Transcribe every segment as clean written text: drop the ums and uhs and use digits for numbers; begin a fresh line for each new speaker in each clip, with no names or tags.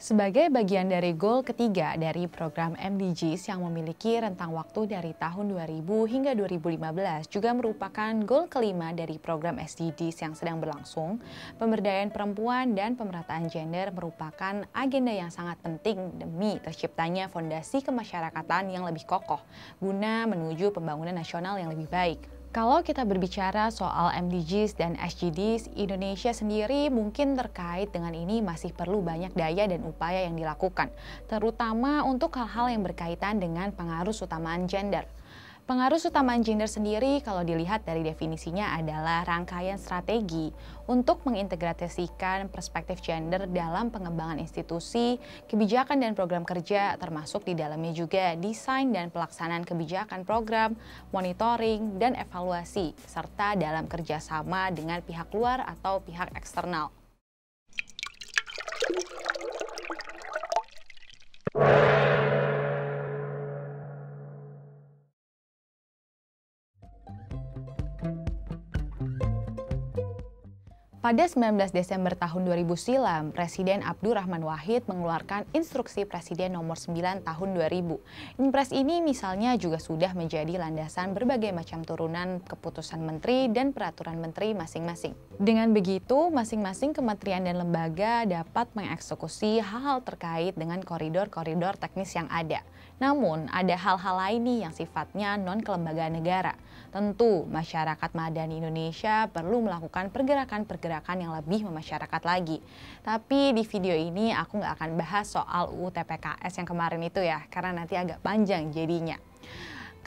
Sebagai bagian dari goal ketiga dari program MDGs yang memiliki rentang waktu dari tahun 2000 hingga 2015 juga merupakan goal kelima dari program SDGs yang sedang berlangsung, pemberdayaan perempuan dan pemerataan gender merupakan agenda yang sangat penting demi terciptanya fondasi kemasyarakatan yang lebih kokoh guna menuju pembangunan nasional yang lebih baik. Kalau kita berbicara soal MDGs dan SDGs, Indonesia sendiri mungkin terkait dengan ini masih perlu banyak daya dan upaya yang dilakukan, terutama untuk hal-hal yang berkaitan dengan pengaruh utamaan gender. Pengaruh utamaan gender sendiri kalau dilihat dari definisinya adalah rangkaian strategi untuk mengintegrasikan perspektif gender dalam pengembangan institusi, kebijakan dan program kerja, termasuk di dalamnya juga desain dan pelaksanaan kebijakan program, monitoring, dan evaluasi, serta dalam kerjasama dengan pihak luar atau pihak eksternal. Pada 19 Desember tahun 2000 silam, Presiden Abdurrahman Wahid mengeluarkan Instruksi Presiden Nomor 9 Tahun 2000. Impres ini misalnya juga sudah menjadi landasan berbagai macam turunan keputusan menteri dan peraturan menteri masing-masing. Dengan begitu, masing-masing kementerian dan lembaga dapat mengeksekusi hal-hal terkait dengan koridor-koridor teknis yang ada. Namun, ada hal-hal lain nih yang sifatnya non-kelembagaan negara. Tentu, masyarakat madani Indonesia perlu melakukan pergerakan-pergerakan yang lebih memasyarakat lagi. Tapi di video ini aku nggak akan bahas soal UU TPKS yang kemarin itu ya, karena nanti agak panjang jadinya.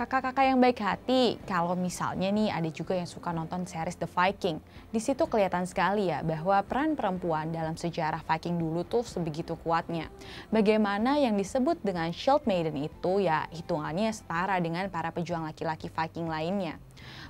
Kakak-kakak yang baik hati, kalau misalnya nih ada juga yang suka nonton series The Viking, di situ kelihatan sekali ya bahwa peran perempuan dalam sejarah Viking dulu tuh sebegitu kuatnya. Bagaimana yang disebut dengan Shield Maiden itu ya hitungannya setara dengan para pejuang laki-laki Viking lainnya.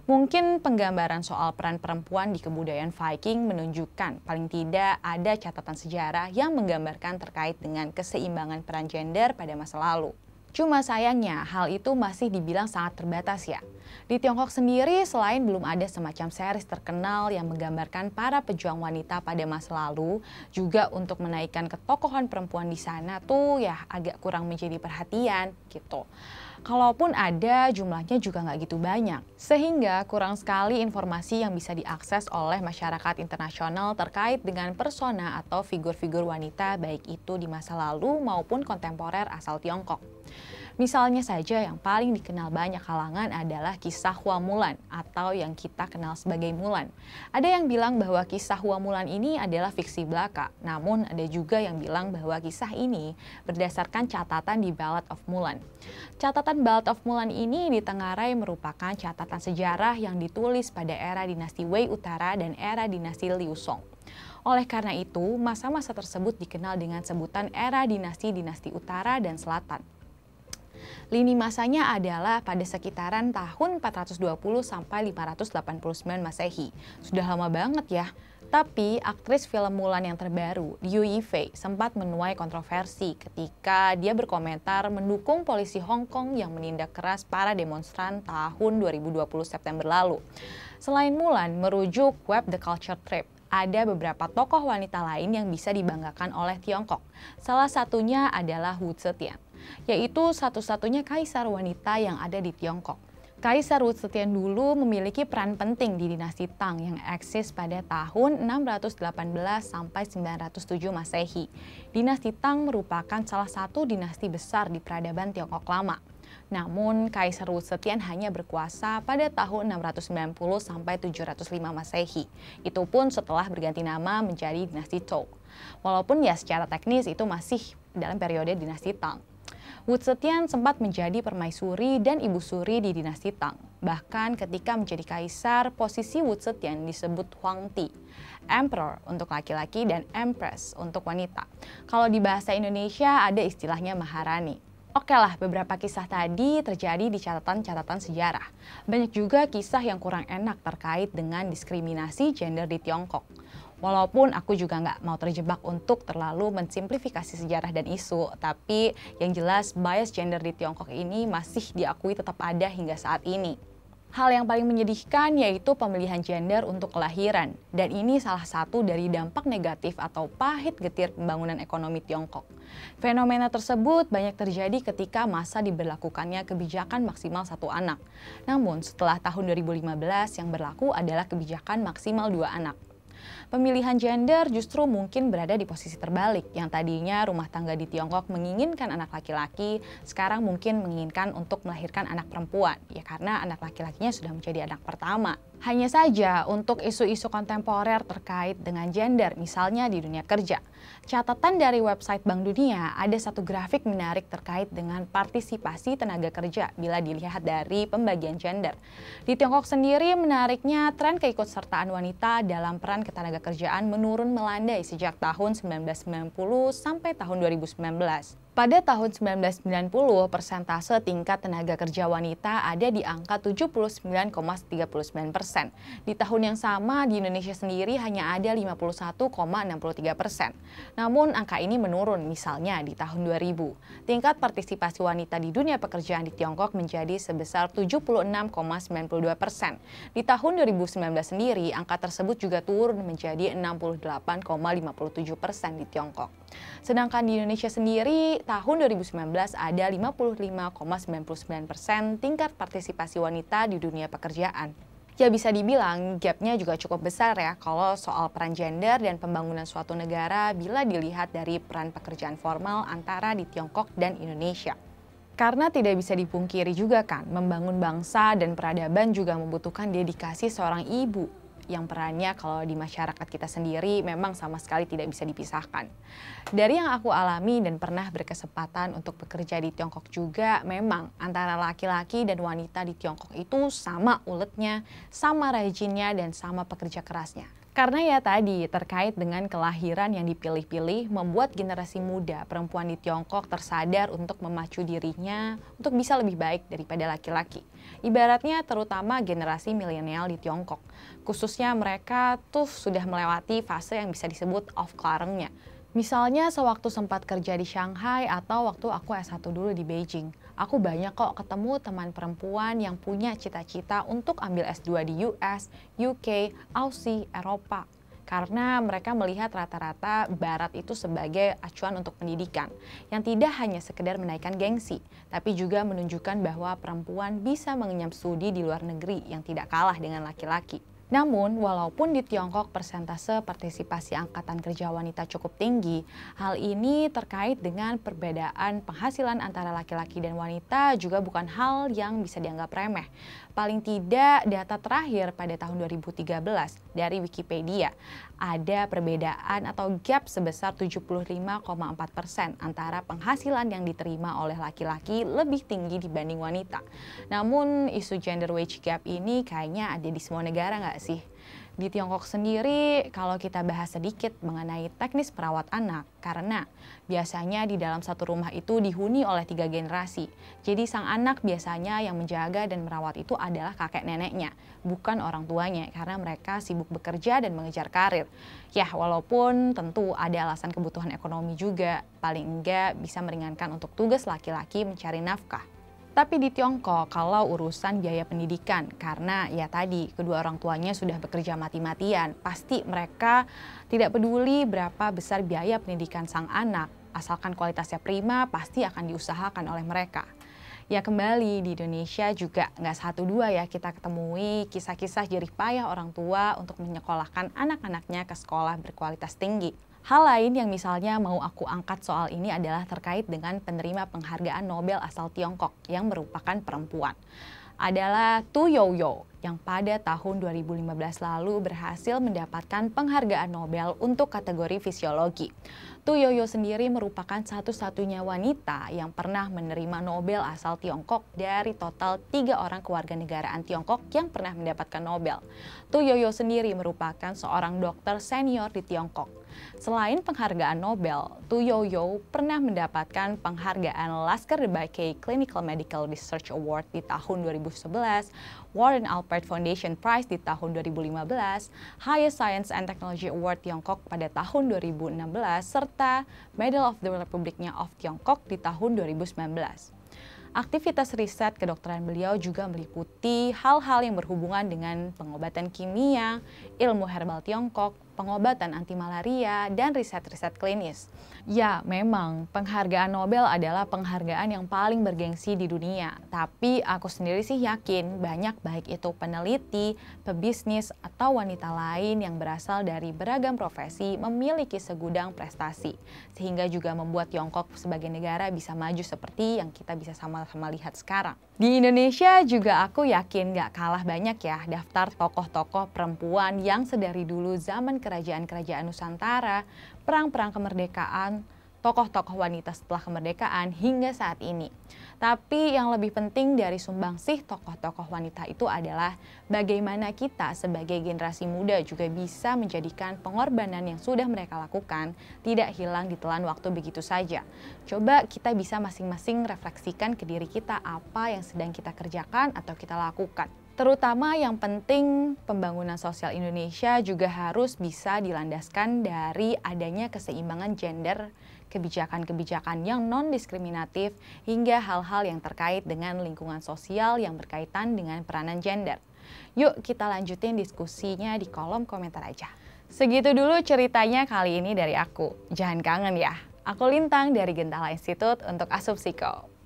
Mungkin penggambaran soal peran perempuan di kebudayaan Viking menunjukkan paling tidak ada catatan sejarah yang menggambarkan terkait dengan keseimbangan peran gender pada masa lalu. Cuma sayangnya hal itu masih dibilang sangat terbatas ya. Di Tiongkok sendiri selain belum ada semacam series terkenal yang menggambarkan para pejuang wanita pada masa lalu, juga untuk menaikkan ketokohan perempuan di sana tuh ya agak kurang menjadi perhatian gitu. Kalaupun ada, jumlahnya juga nggak gitu banyak. Sehingga kurang sekali informasi yang bisa diakses oleh masyarakat internasional terkait dengan persona atau figur-figur wanita baik itu di masa lalu maupun kontemporer asal Tiongkok. Misalnya saja yang paling dikenal banyak kalangan adalah kisah Hua Mulan atau yang kita kenal sebagai Mulan. Ada yang bilang bahwa kisah Hua Mulan ini adalah fiksi belaka, namun ada juga yang bilang bahwa kisah ini berdasarkan catatan di Ballad of Mulan. Catatan Ballad of Mulan ini ditengarai merupakan catatan sejarah yang ditulis pada era dinasti Wei Utara dan era dinasti Liu Song. Oleh karena itu, masa-masa tersebut dikenal dengan sebutan era dinasti-dinasti Utara dan Selatan. Lini masanya adalah pada sekitaran tahun 420 sampai 589 Masehi. Sudah lama banget ya. Tapi aktris film Mulan yang terbaru, Liu Yifei, sempat menuai kontroversi ketika dia berkomentar mendukung polisi Hong Kong yang menindak keras para demonstran tahun 2020 September lalu. Selain Mulan, merujuk web The Culture Trip, ada beberapa tokoh wanita lain yang bisa dibanggakan oleh Tiongkok. Salah satunya adalah Wu Zetian, yaitu satu-satunya kaisar wanita yang ada di Tiongkok. Kaisar Wu Zetian dulu memiliki peran penting di dinasti Tang yang eksis pada tahun 618 sampai 907 Masehi. Dinasti Tang merupakan salah satu dinasti besar di peradaban Tiongkok lama. Namun, Kaisar Wu Zetian hanya berkuasa pada tahun 690 sampai 705 Masehi. Itu pun setelah berganti nama menjadi dinasti Zhou. Walaupun ya secara teknis itu masih dalam periode dinasti Tang. Wu Zetian sempat menjadi permaisuri dan ibu suri di dinasti Tang. Bahkan ketika menjadi kaisar, posisi Wu Zetian disebut Huangti, Emperor untuk laki-laki dan Empress untuk wanita. Kalau di bahasa Indonesia ada istilahnya Maharani. Oke lah, beberapa kisah tadi terjadi di catatan-catatan sejarah. Banyak juga kisah yang kurang enak terkait dengan diskriminasi gender di Tiongkok. Walaupun aku juga nggak mau terjebak untuk terlalu mensimplifikasi sejarah dan isu, tapi yang jelas bias gender di Tiongkok ini masih diakui tetap ada hingga saat ini. Hal yang paling menyedihkan yaitu pemilihan gender untuk kelahiran, dan ini salah satu dari dampak negatif atau pahit getir pembangunan ekonomi Tiongkok. Fenomena tersebut banyak terjadi ketika masa diberlakukannya kebijakan maksimal satu anak. Namun setelah tahun 2015 yang berlaku adalah kebijakan maksimal 2 anak. Pemilihan gender justru mungkin berada di posisi terbalik, yang tadinya rumah tangga di Tiongkok menginginkan anak laki-laki, sekarang mungkin menginginkan untuk melahirkan anak perempuan, ya karena anak laki-lakinya sudah menjadi anak pertama. Hanya saja untuk isu-isu kontemporer terkait dengan gender, misalnya di dunia kerja. Catatan dari website Bank Dunia, ada satu grafik menarik terkait dengan partisipasi tenaga kerja bila dilihat dari pembagian gender. Di Tiongkok sendiri menariknya tren keikutsertaan wanita dalam peran ketenagakerjaan menurun melandai sejak tahun 1990 sampai tahun 2019. Pada tahun 1990, persentase tingkat tenaga kerja wanita ada di angka 79,39%. Di tahun yang sama, di Indonesia sendiri hanya ada 51,63%. Namun, angka ini menurun misalnya di tahun 2000. Tingkat partisipasi wanita di dunia pekerjaan di Tiongkok menjadi sebesar 76,92%. Di tahun 2019 sendiri, angka tersebut juga turun menjadi 68,57% di Tiongkok. Sedangkan di Indonesia sendiri, tahun 2019 ada 55,99% tingkat partisipasi wanita di dunia pekerjaan. Ya bisa dibilang gapnya juga cukup besar ya kalau soal peran gender dan pembangunan suatu negara bila dilihat dari peran pekerjaan formal antara di Tiongkok dan Indonesia. Karena tidak bisa dipungkiri juga kan, membangun bangsa dan peradaban juga membutuhkan dedikasi seorang ibu, yang perannya kalau di masyarakat kita sendiri memang sama sekali tidak bisa dipisahkan. Dari yang aku alami dan pernah berkesempatan untuk bekerja di Tiongkok juga, memang antara laki-laki dan wanita di Tiongkok itu sama uletnya, sama rajinnya, dan sama pekerja kerasnya. Karena ya tadi, terkait dengan kelahiran yang dipilih-pilih, membuat generasi muda perempuan di Tiongkok tersadar untuk memacu dirinya untuk bisa lebih baik daripada laki-laki. Ibaratnya terutama generasi milenial di Tiongkok. Khususnya mereka tuh sudah melewati fase yang bisa disebut off klarengnya. Misalnya sewaktu sempat kerja di Shanghai atau waktu aku S1 dulu di Beijing. Aku banyak kok ketemu teman perempuan yang punya cita-cita untuk ambil S2 di US, UK, Aussie, Eropa. Karena mereka melihat rata-rata Barat itu sebagai acuan untuk pendidikan, yang tidak hanya sekedar menaikkan gengsi, tapi juga menunjukkan bahwa perempuan bisa mengenyam studi di luar negeri yang tidak kalah dengan laki-laki. Namun, walaupun di Tiongkok persentase partisipasi angkatan kerja wanita cukup tinggi, hal ini terkait dengan perbedaan penghasilan antara laki-laki dan wanita juga bukan hal yang bisa dianggap remeh. Paling tidak, data terakhir pada tahun 2013 dari Wikipedia, ada perbedaan atau gap sebesar 75,4% antara penghasilan yang diterima oleh laki-laki lebih tinggi dibanding wanita. Namun, isu gender wage gap ini kayaknya ada di semua negara nggak sih? Di Tiongkok sendiri, kalau kita bahas sedikit mengenai teknis perawat anak, karena biasanya di dalam satu rumah itu dihuni oleh 3 generasi. Jadi sang anak biasanya yang menjaga dan merawat itu adalah kakek neneknya, bukan orang tuanya, karena mereka sibuk bekerja dan mengejar karir. Ya, walaupun tentu ada alasan kebutuhan ekonomi juga, paling enggak bisa meringankan untuk tugas laki-laki mencari nafkah. Tapi di Tiongkok, kalau urusan biaya pendidikan, karena ya tadi kedua orang tuanya sudah bekerja mati-matian, pasti mereka tidak peduli berapa besar biaya pendidikan sang anak, asalkan kualitasnya prima pasti akan diusahakan oleh mereka. Ya kembali di Indonesia juga nggak satu dua ya kita ketemui kisah-kisah jerih payah orang tua untuk menyekolahkan anak-anaknya ke sekolah berkualitas tinggi. Hal lain yang misalnya mau aku angkat soal ini adalah terkait dengan penerima penghargaan Nobel asal Tiongkok yang merupakan perempuan. Adalah Tu Youyou yang pada tahun 2015 lalu berhasil mendapatkan penghargaan Nobel untuk kategori fisiologi. Tu Youyou sendiri merupakan satu-satunya wanita yang pernah menerima Nobel asal Tiongkok dari total 3 orang kewarganegaraan Tiongkok yang pernah mendapatkan Nobel. Tu Youyou sendiri merupakan seorang dokter senior di Tiongkok. Selain penghargaan Nobel, Tu Youyou pernah mendapatkan penghargaan Lasker de Baekje Clinical Medical Research Award di tahun 2011, Warren Alpert Foundation Prize di tahun 2015, Highest Science and Technology Award Tiongkok pada tahun 2016, serta Medal of the Republic of Tiongkok di tahun 2019. Aktivitas riset kedokteran beliau juga meliputi hal-hal yang berhubungan dengan pengobatan kimia, ilmu herbal Tiongkok, pengobatan anti malaria, dan riset-riset klinis. Ya, memang penghargaan Nobel adalah penghargaan yang paling bergengsi di dunia. Tapi aku sendiri sih yakin banyak baik itu peneliti, pebisnis, atau wanita lain yang berasal dari beragam profesi memiliki segudang prestasi. Sehingga juga membuat Tiongkok sebagai negara bisa maju seperti yang kita bisa sama-sama lihat sekarang. Di Indonesia juga aku yakin gak kalah banyak ya daftar tokoh-tokoh perempuan yang sedari dulu zaman kerajaan-kerajaan Nusantara, perang-perang kemerdekaan, tokoh-tokoh wanita setelah kemerdekaan hingga saat ini. Tapi yang lebih penting dari sumbangsih tokoh-tokoh wanita itu adalah bagaimana kita sebagai generasi muda juga bisa menjadikan pengorbanan yang sudah mereka lakukan tidak hilang ditelan waktu begitu saja. Coba kita bisa masing-masing refleksikan ke diri kita apa yang sedang kita kerjakan atau kita lakukan. Terutama yang penting pembangunan sosial Indonesia juga harus bisa dilandaskan dari adanya keseimbangan gender, kebijakan-kebijakan yang non-diskriminatif, hingga hal-hal yang terkait dengan lingkungan sosial yang berkaitan dengan peranan gender. Yuk kita lanjutin diskusinya di kolom komentar aja. Segitu dulu ceritanya kali ini dari aku. Jangan kangen ya. Aku Lintang dari Gentala Institute untuk Asup Psiko.